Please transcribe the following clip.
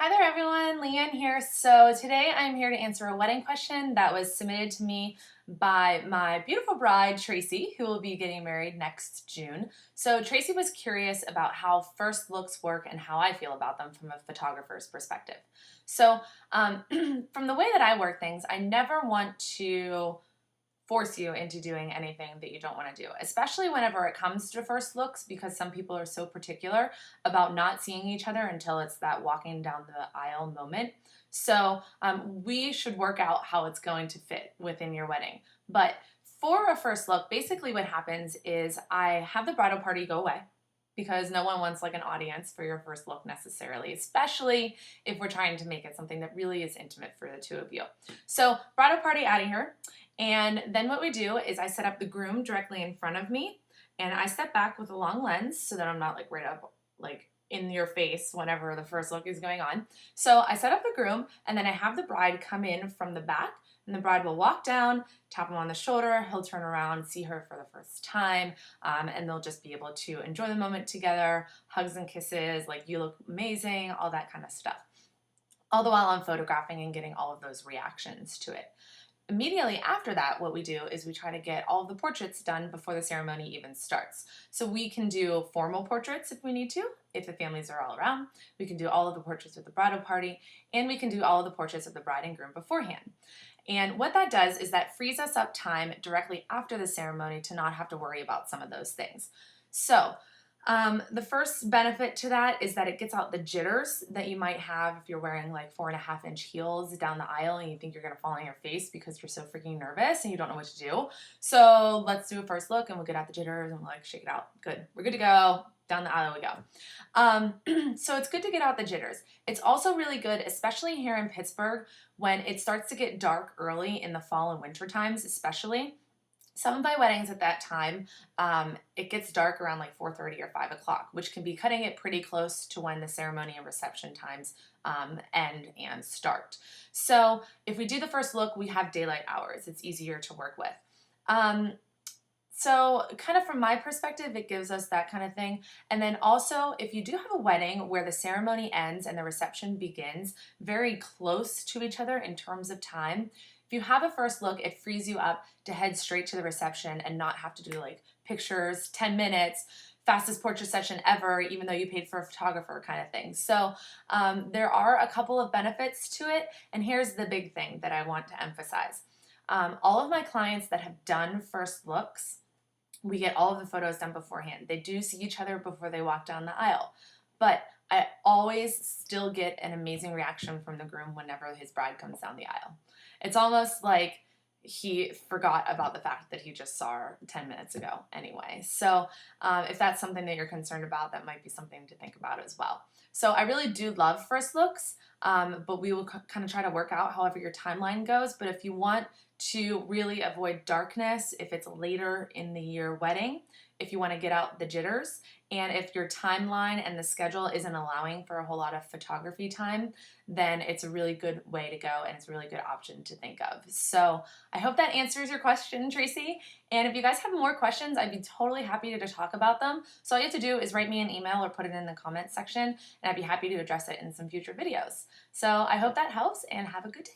Hi there everyone, Leanne here. So today I'm here to answer a wedding question that was submitted to me by my beautiful bride, Tracy, who will be getting married next June. So Tracy was curious about how first looks work and how I feel about them from a photographer's perspective. So from the way that I work things, I never want to force you into doing anything that you don't want to do, especially whenever it comes to first looks, because some people are so particular about not seeing each other until it's that walking down the aisle moment. So we should work out how it's going to fit within your wedding. But for a first look, basically what happens is I have the bridal party go away because no one wants like an audience for your first look necessarily, especially if we're trying to make it something that really is intimate for the two of you. So bridal party out of here. And then what we do is I set up the groom directly in front of me and I step back with a long lens so that I'm not like right up like in your face whenever the first look is going on. So I set up the groom and then I have the bride come in from the back, and the bride will walk down, tap him on the shoulder, he'll turn around, see her for the first time, and they'll just be able to enjoy the moment together, hugs and kisses, like you look amazing, all that kind of stuff. All the while I'm photographing and getting all of those reactions to it. Immediately after that, what we do is we try to get all of the portraits done before the ceremony even starts. So we can do formal portraits if we need to, if the families are all around. We can do all of the portraits of the bridal party, and we can do all of the portraits of the bride and groom beforehand. And what that does is that frees us up time directly after the ceremony to not have to worry about some of those things. So the first benefit to that is that it gets out the jitters that you might have if you're wearing like 4.5-inch heels down the aisle and you think you're gonna fall on your face because you're so freaking nervous and you don't know what to do. So let's do a first look and we'll get out the jitters and we'll like shake it out. Good, we're good to go. Down the aisle we go. So it's good to get out the jitters. It's also really good, especially here in Pittsburgh, when it starts to get dark early in the fall and winter times, especially. Some of my weddings at that time, it gets dark around like 4:30 or 5 o'clock, which can be cutting it pretty close to when the ceremony and reception times end and start. So if we do the first look, we have daylight hours. It's easier to work with. So kind of from my perspective, it gives us that kind of thing. And then also, if you do have a wedding where the ceremony ends and the reception begins very close to each other in terms of time, if you have a first look, it frees you up to head straight to the reception and not have to do like pictures, 10 minutes, fastest portrait session ever, even though you paid for a photographer kind of thing. So there are a couple of benefits to it. And here's the big thing that I want to emphasize. All of my clients that have done first looks, we get all of the photos done beforehand. They do see each other before they walk down the aisle. But I always still get an amazing reaction from the groom whenever his bride comes down the aisle. It's almost like he forgot about the fact that he just saw her 10 minutes ago anyway. So if that's something that you're concerned about, that might be something to think about as well. So I really do love first looks, but we will kind of try to work out however your timeline goes. But if you want to really avoid darkness, if it's later in the year wedding, if you want to get out the jitters, and if your timeline and the schedule isn't allowing for a whole lot of photography time, then it's a really good way to go and it's a really good option to think of. So I hope that answers your question, Tracy. And if you guys have more questions, I'd be totally happy to talk about them. So all you have to do is write me an email or put it in the comments section, and I'd be happy to address it in some future videos. So I hope that helps, and have a good day.